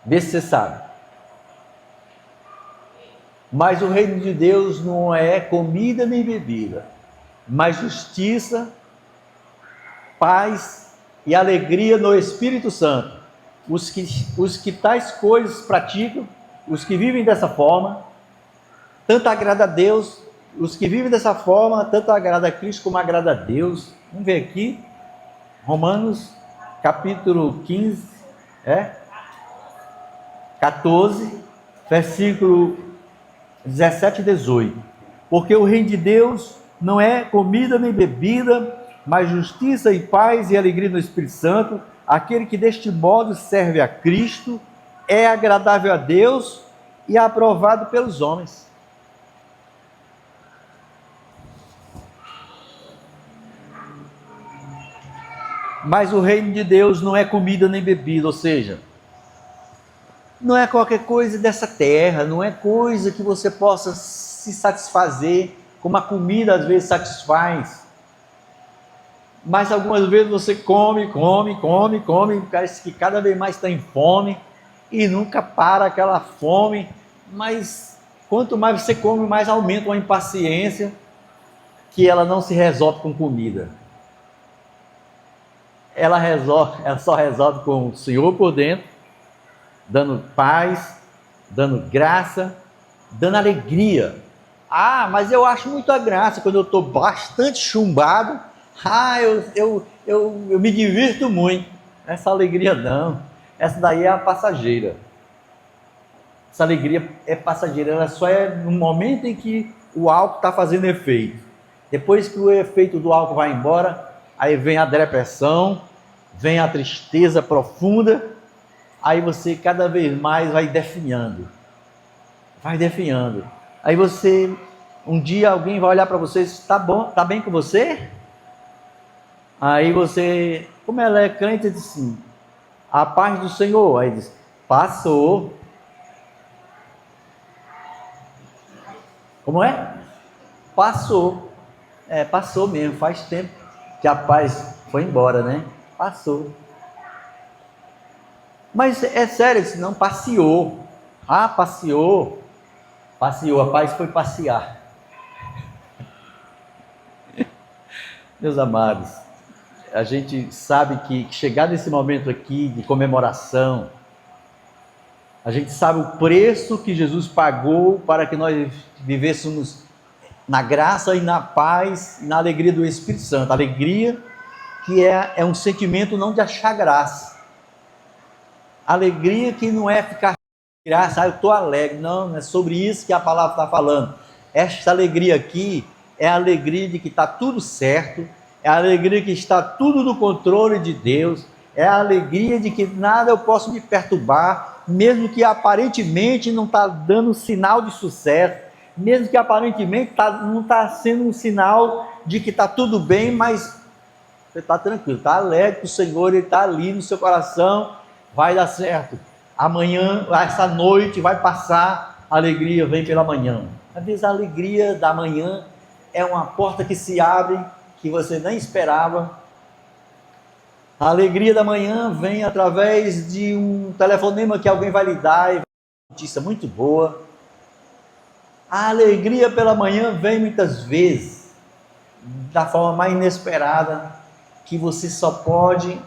[SPEAKER 2] vê se você sabe. Mas o reino de Deus não é comida nem bebida, mas justiça, paz e alegria no Espírito Santo. Os que tais coisas praticam, os que vivem dessa forma, tanto agrada a Deus, os que vivem dessa forma, tanto agrada a Cristo como agrada a Deus. Vamos ver aqui, Romanos capítulo 15, 14, versículo 17 e 18. Porque o reino de Deus não é comida nem bebida, mas justiça e paz e alegria no Espírito Santo. Aquele que deste modo serve a Cristo é agradável a Deus e aprovado pelos homens. Mas o reino de Deus não é comida nem bebida, ou seja, não é qualquer coisa dessa terra, não é coisa que você possa se satisfazer, como a comida às vezes satisfaz. Mas algumas vezes você come, parece que cada vez mais tem fome e nunca para aquela fome. Mas quanto mais você come, mais aumenta uma impaciência que ela não se resolve com comida. Ela só resolve com o Senhor por dentro, dando paz, dando graça, dando alegria. Ah, mas eu acho muita graça quando eu estou bastante chumbado. Ah, eu me divirto muito. Essa alegria não. Essa daí é a passageira. Essa alegria é passageira. Ela só é no momento em que o álcool está fazendo efeito. Depois que o efeito do álcool vai embora, aí vem a depressão, vem a tristeza profunda. Aí você cada vez mais vai definhando. Vai definhando. Aí você, um dia alguém vai olhar para você e diz, tá bom, tá bem com você? Aí você, como ela é crente, diz assim, a paz do Senhor. Aí diz, passou. Como é? Passou. É, passou mesmo, faz tempo que a paz foi embora, né? Passou. Mas é sério, se não passeou. Ah, passeou. Passeou, a paz foi passear. Meus amados, a gente sabe que chegar nesse momento aqui de comemoração, a gente sabe o preço que Jesus pagou para que nós vivêssemos na graça e na paz e na alegria do Espírito Santo. Alegria que é um sentimento não de achar graça. Alegria que não é ficar graça, eu estou alegre. Não, é sobre isso que a palavra está falando. Esta alegria aqui é a alegria de que está tudo certo, é a alegria que está tudo no controle de Deus, é a alegria de que nada eu posso me perturbar, mesmo que aparentemente não está dando sinal de sucesso, mesmo que aparentemente não está sendo um sinal de que está tudo bem, mas você está tranquilo, está alegre, o Senhor está ali no seu coração, vai dar certo. Amanhã, essa noite vai passar, a alegria vem pela manhã. Às vezes a alegria da manhã é uma porta que se abre, que você nem esperava. A alegria da manhã vem através de um telefonema que alguém vai lhe dar, e uma notícia muito boa. A alegria pela manhã vem muitas vezes da forma mais inesperada, que você só pode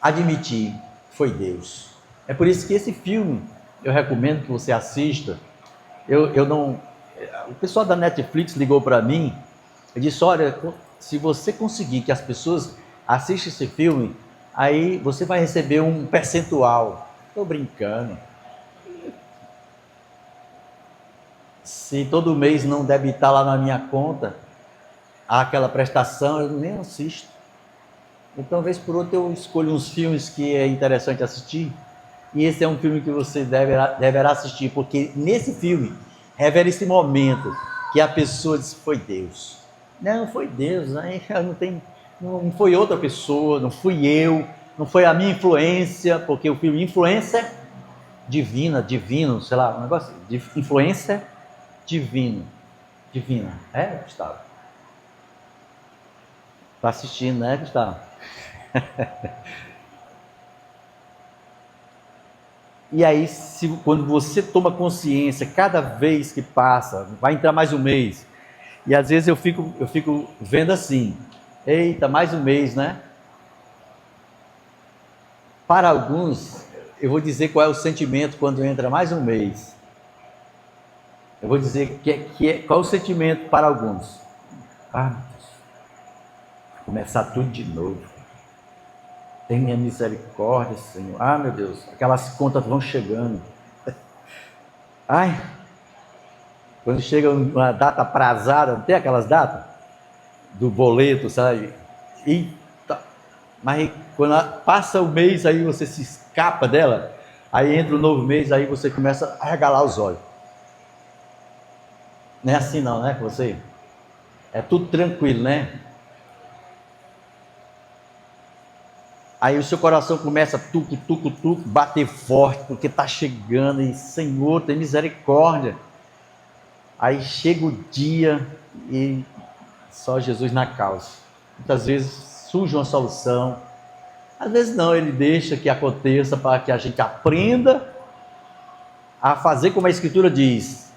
[SPEAKER 2] admitir, foi Deus. É por isso que esse filme eu recomendo que você assista. O pessoal da Netflix ligou para mim e disse, olha, se você conseguir que as pessoas assistam esse filme, aí você vai receber um percentual. Estou brincando. Se todo mês não debitar lá na minha conta aquela prestação, eu nem assisto. Então, vez por outra, eu escolho uns filmes que é interessante assistir. E esse é um filme que você deverá assistir, porque nesse filme revela esse momento que a pessoa diz, foi Deus. Não foi Deus, né? Não foi outra pessoa, não fui eu, não foi a minha influência, porque o filme Influência Divino, sei lá, um negócio de influência divina. É, Gustavo? Está assistindo, né, Gustavo? E aí, quando você toma consciência, cada vez que passa, vai entrar mais um mês, e às vezes eu fico vendo assim, eita, mais um mês, né? Para alguns, eu vou dizer qual é o sentimento quando entra mais um mês. Eu vou dizer qual é o sentimento para alguns. Ah, meu Deus, vai começar tudo de novo. Tenha misericórdia, Senhor. Ah, meu Deus, aquelas contas vão chegando. Ai, quando chega uma data aprazada, não tem aquelas datas? Do boleto, sabe? Eita. Mas quando passa o mês, aí você se escapa dela. Aí entra o novo mês, aí você começa a regalar os olhos. Não é assim não, né, com você? É tudo tranquilo, né? Aí o seu coração começa tuc, bater forte, porque está chegando, e Senhor, tem misericórdia. Aí chega o dia e só Jesus na causa. Muitas vezes surge uma solução, às vezes não, ele deixa que aconteça para que a gente aprenda a fazer como a Escritura diz: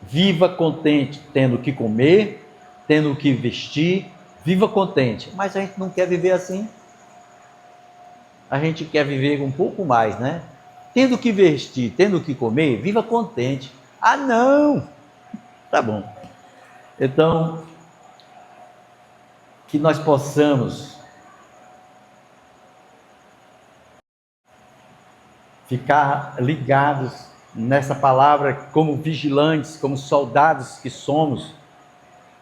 [SPEAKER 2] viva contente tendo o que comer, tendo o que vestir, viva contente. Mas a gente não quer viver assim. A gente quer viver um pouco mais, né? Tendo o que vestir, tendo o que comer, viva contente. Ah, não! Tá bom. Então, que nós possamos ficar ligados nessa palavra como vigilantes, como soldados que somos.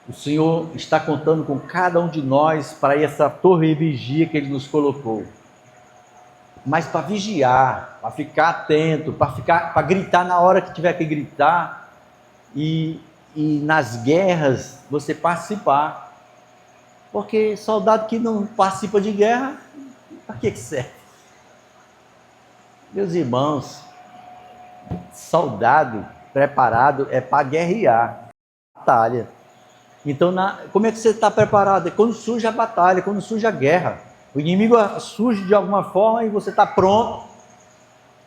[SPEAKER 2] O Senhor está contando com cada um de nós para essa torre de vigia que Ele nos colocou. Mas para vigiar, para ficar atento, para gritar na hora que tiver que gritar e nas guerras você participar. Porque soldado que não participa de guerra, para que serve? Meus irmãos, soldado preparado é para guerrear, batalha. Então, como é que você está preparado? É quando surge a batalha, quando surge a guerra. O inimigo surge de alguma forma e você está pronto.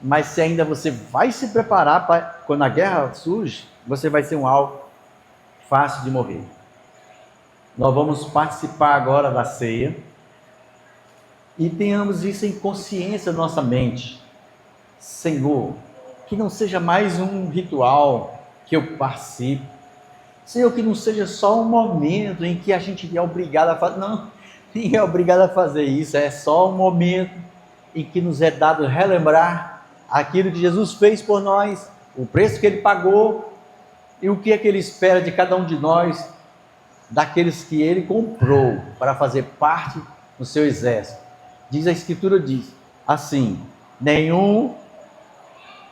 [SPEAKER 2] Mas se ainda você vai se preparar, quando a guerra surge, você vai ser um alvo fácil de morrer. Nós vamos participar agora da ceia e tenhamos isso em consciência na nossa mente. Senhor, que não seja mais um ritual que eu participe. Senhor, que não seja só um momento em que a gente é obrigado a fazer. Não, ninguém é obrigado a fazer isso. É só um momento em que nos é dado relembrar aquilo que Jesus fez por nós, o preço que Ele pagou e o que é que Ele espera de cada um de nós, daqueles que Ele comprou para fazer parte do seu exército. Diz a Escritura, diz assim: nenhum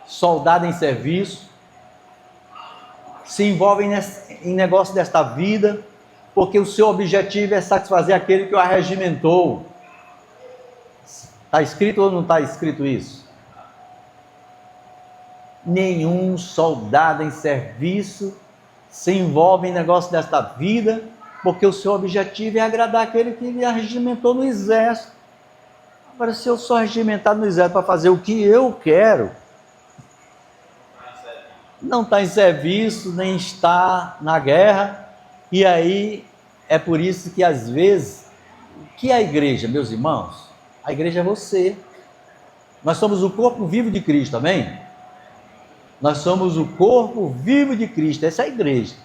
[SPEAKER 2] soldado em serviço se envolve em negócio desta vida, porque o seu objetivo é satisfazer aquele que o arregimentou. Está escrito ou não está escrito isso? Nenhum soldado em serviço se envolve em negócio desta vida, porque o seu objetivo é agradar aquele que lhe arregimentou no exército. Agora, se eu sou arregimentado no exército para fazer o que eu quero, não está em serviço, nem está na guerra, e aí é por isso que às vezes, que a igreja, meus irmãos, a igreja é você. Nós somos o corpo vivo de Cristo, amém? Nós somos o corpo vivo de Cristo, essa é a igreja.